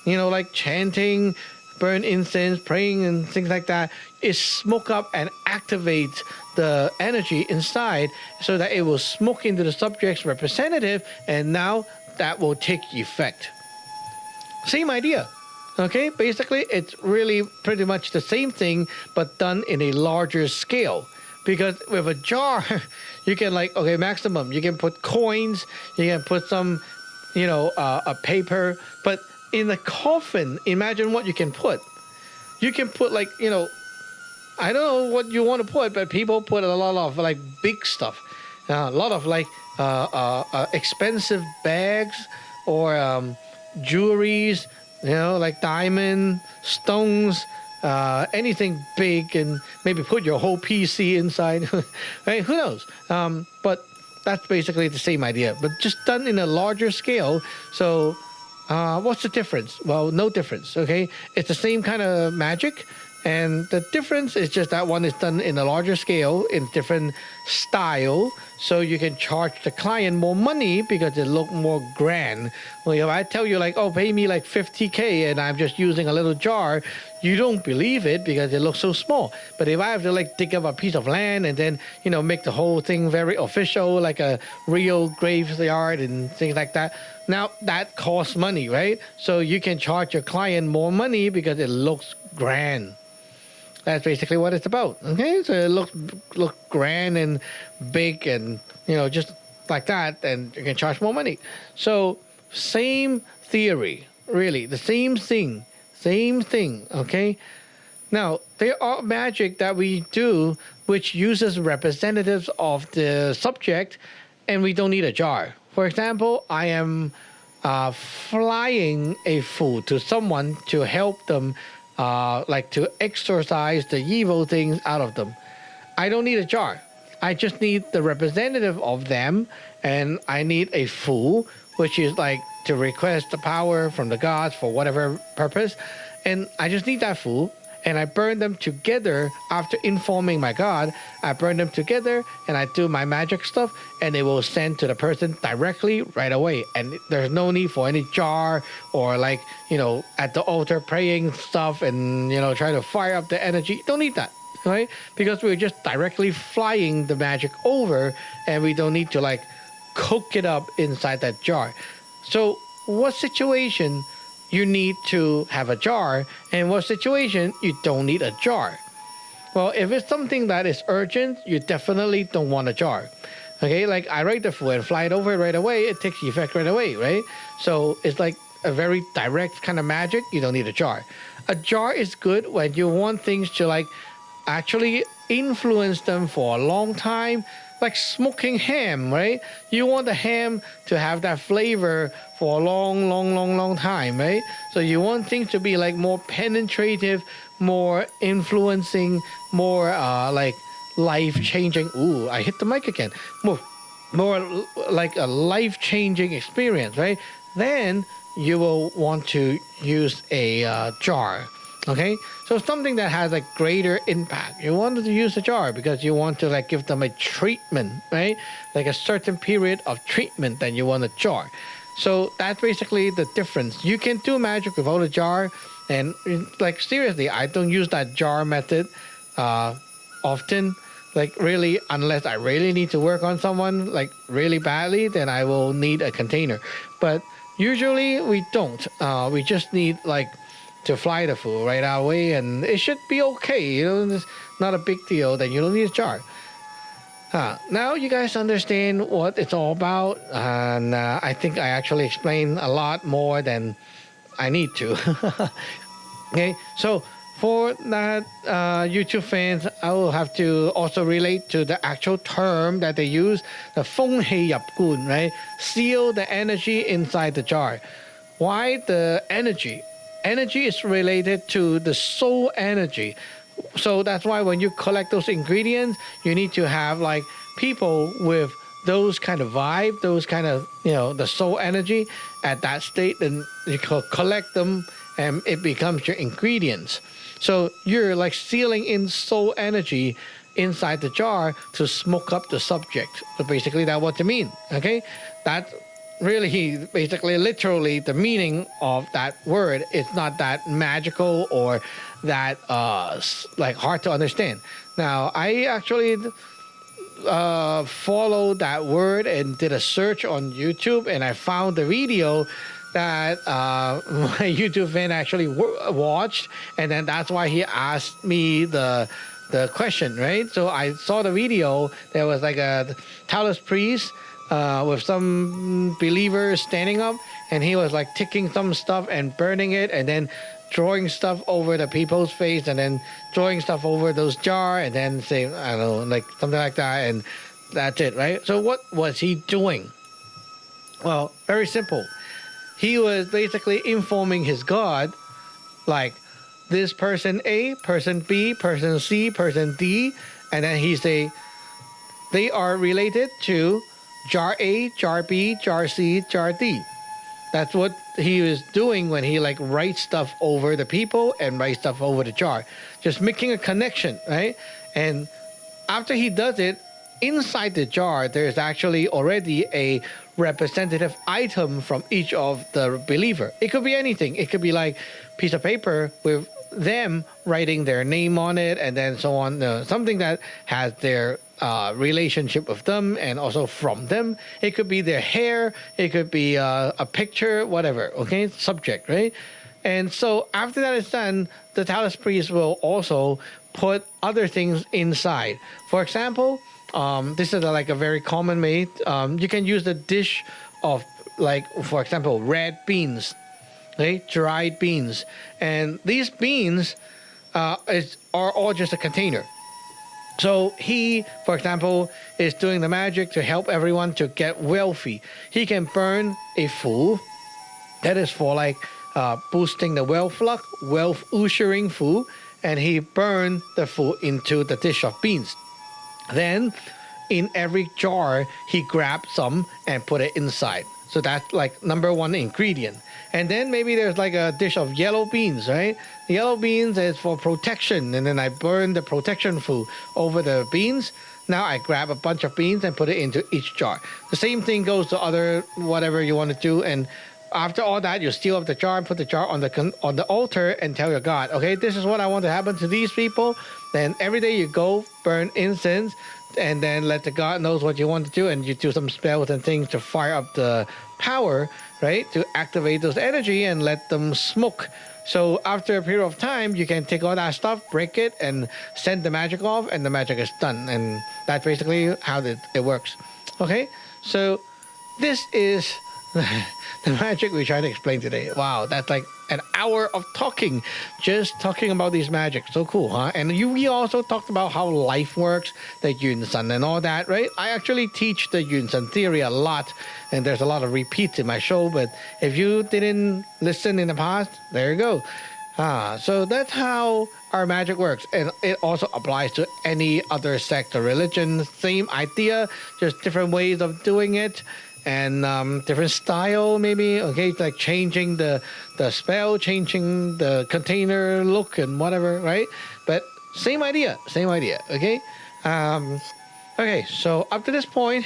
B: like chanting, burn incense, praying, and things like that. Is smoke up and activate the energy inside so that it will smoke into the subject's representative, and now that will take effect. Same idea. Okay, basically it's really pretty much the same thing but done in a larger scale. Because with a jar, you can maximum, you can put coins, you can put some, a paper. But in the coffin, imagine what you can put. You can put I don't know what you want to put, but people put a lot of big stuff. A lot of expensive bags or jewelries, like diamond, stones, anything big, and maybe put your whole PC inside. Right? Who knows? But that's basically the same idea, but just done in a larger scale. So what's the difference? Well, no difference. Okay, it's the same kind of magic. And the difference is just that one is done in a larger scale, in different style, so you can charge the client more money because it look more grand. Well, if I tell you pay me $50K and I'm just using a little jar, you don't believe it because it looks so small. But if I have to dig up a piece of land and then, make the whole thing very official, like a real graveyard and things like that, now that costs money, right? So you can charge your client more money because it looks grand. That's basically what it's about. Okay, so it looks grand and big and just like that, and you can charge more money. So same theory, really, the same thing. Okay. Now there are magic that we do which uses representatives of the subject, and we don't need a jar. For example, I am flying a food to someone to help them. To exorcise the evil things out of them. I don't need a jar. I just need the representative of them, and I need a fool, which is to request the power from the gods for whatever purpose. And I just need that fool, and I burn them together after informing my god. I burn them together, and I do my magic stuff, and it will send to the person directly right away. And there's no need for any jar or at the altar praying stuff and try to fire up the energy. Don't need that, right? Because we're just directly flying the magic over, and we don't need to cook it up inside that jar. So what situation you need to have a jar, and what situation you don't need a jar? Well, if it's something that is urgent, you definitely don't want a jar. Okay, I write the food and fly it over right away, it takes effect right away, right? So it's a very direct kind of magic. You don't need a jar. A jar is good when you want things to actually influence them for a long time, like smoking ham, right? You want the ham to have that flavor for a long time, right? So you want things to be more penetrative, more influencing, more life-changing. Ooh, I hit the mic again. More like a life-changing experience, right? Then you will want to use a jar. Okay, so something that has greater impact, you wanted to use a jar because you want to give them a treatment, right? Like a certain period of treatment, then you want a jar. So that's basically the difference. You can do magic without a jar, and seriously, I don't use that jar method often. Really, unless I really need to work on someone really badly, then I will need a container. But usually we don't. We just need to fly the food right away, and it should be okay. It's not a big deal. Then you don't need a jar. Now you guys understand what it's all about, and I think I actually explained a lot more than I need to. Okay, so for that YouTube fans, I will have to also relate to the actual term that they use, the 風氣入罐, right? Seal the energy inside the jar. Why the energy? Energy is related to the soul energy. So that's why when you collect those ingredients, you need to have like people with those kind of vibe, those kind of, the soul energy at that state, and you collect them and it becomes your ingredients. So you're like sealing in soul energy inside the jar to smoke up the subject. So basically that's what it means. Okay, that really basically literally the meaning of that word. It's not that magical or that like hard to understand. Now I actually followed that word and did a search on YouTube, and I found the video that my YouTube fan actually watched, and then that's why he asked me the question, right? So I saw the video. There was like a Taoist priest with some believers standing up, and he was like taking some stuff and burning it, and then drawing stuff over the people's face, and then drawing stuff over those jar, and then say, I don't know, like something like that, and that's it, right? So what was he doing? Well, very simple. He was basically informing his God, like this person A, person B, person C, person D, and then he say they are related to jar A, jar B, jar C, jar D. That's what he was doing when he like writes stuff over the people and writes stuff over the jar, just making a connection, right? And after he does it, inside the jar, there's actually already a representative item from each of the believer. It could be anything. It could be like a piece of paper with them writing their name on it, and then so on, something that has their relationship with them and also from them. It could be their hair, it could be a picture, whatever, okay, subject, right? And so after that is done, the Taoist priest will also put other things inside. For example, this is like a very common way. You can use the dish of, like, for example, red beans, okay, dried beans. And these beans are all just a container. So he, for example, is doing the magic to help everyone to get wealthy. He can burn a fu, that is for like boosting the wealth luck, wealth ushering fu, and he burned the fu into the dish of beans. Then in every jar, he grabbed some and put it inside. So that's like number one ingredient. And then maybe there's like a dish of yellow beans, right? The yellow beans is for protection. And then I burn the protection food over the beans. Now I grab a bunch of beans and put it into each jar. The same thing goes to other whatever you want to do. And after all that, you seal up the jar and put the jar on the altar and tell your God, okay, this is what I want to happen to these people. Then every day you go burn incense, and then let the God knows what you want to do, and you do some spells and things to fire up the power, right? To activate those energy and let them smoke. So after a period of time, you can take all that stuff, break it, and send the magic off, and the magic is done. And that's basically how it works. Okay, so this is the magic we try to explain today. Wow, that's like an hour of talking, just talking about these magic. So cool, huh? And we also talked about how life works, the Yun Sun and all that, right? I actually teach the Yun Sun theory a lot, and there's a lot of repeats in my show, but if you didn't listen in the past, there you go. So that's how our magic works, and it also applies to any other sect or religion. Same idea, just different ways of doing it. And different style, maybe, okay, like changing the spell, changing the container look and whatever, right? But same idea, okay? Okay, so up to this point,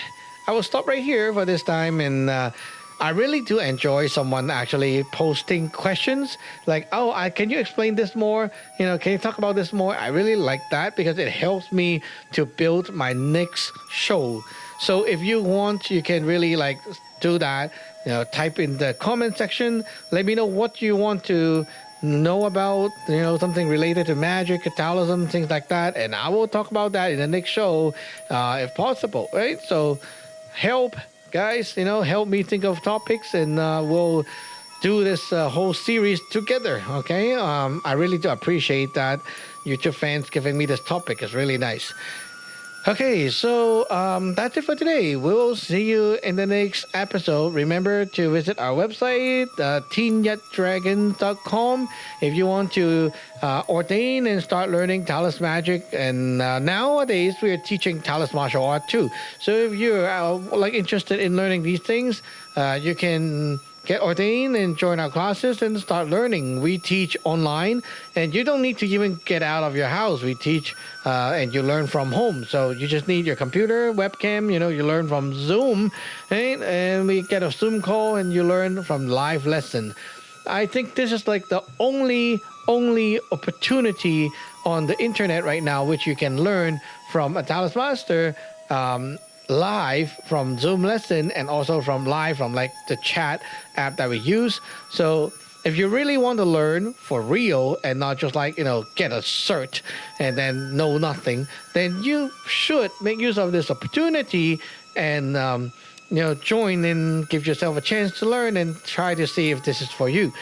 B: I will stop right here for this time, and I really do enjoy someone actually posting questions like, oh, can you explain this more? Can you talk about this more? I really like that because it helps me to build my next show. So if you want, you can really do that. Type in the comment section. Let me know what you want to know about something related to magic, Taoism, things like that, and I will talk about that in the next show, if possible. Right? So help, guys. Help me think of topics, and we'll do this whole series together. Okay. I really do appreciate that YouTube fans giving me this topic. It's really nice. Okay, so that's it for today. We'll see you in the next episode. Remember to visit our website, teenyetdragon.com, if you want to ordain and start learning Taoist magic. And nowadays, we are teaching Taoist martial art too. So if you're interested in learning these things, you can get ordained and join our classes and start learning. We teach online, and you don't need to even get out of your house. We teach and you learn from home. So you just need your computer, webcam, you learn from Zoom, right? And we get a Zoom call and you learn from live lesson. I think this is like the only opportunity on the internet right now which you can learn from a Taoist master, live from Zoom lesson, and also from the chat app that we use. So if you really want to learn for real and not just get a cert and then know nothing, then you should make use of this opportunity and join and give yourself a chance to learn and try to see if this is for you.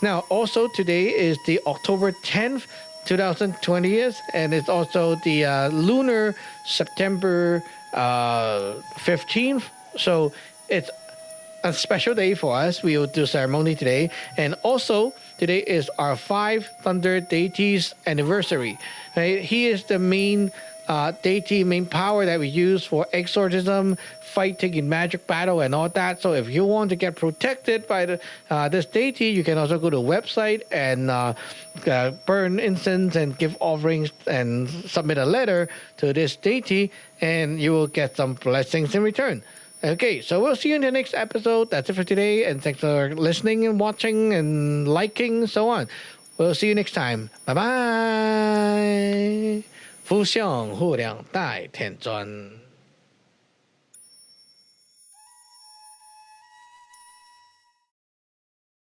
B: Now, also today is the October 10th 2020th, and it's also the lunar September 15th. So it's a special day for us. We will do ceremony today. And also today is our 5 Thunder Deities anniversary. Right? He is the main deity, main power that we use for exorcism, fighting in magic battle and all that. So if you want to get protected by this deity, you can also go to the website and burn incense and give offerings and submit a letter to this deity, and you will get some blessings in return. Okay, so we'll see you in the next episode. That's it for today, and thanks for listening and watching and liking and so on. We'll see you next time. Bye-bye. 福相互两代天尊。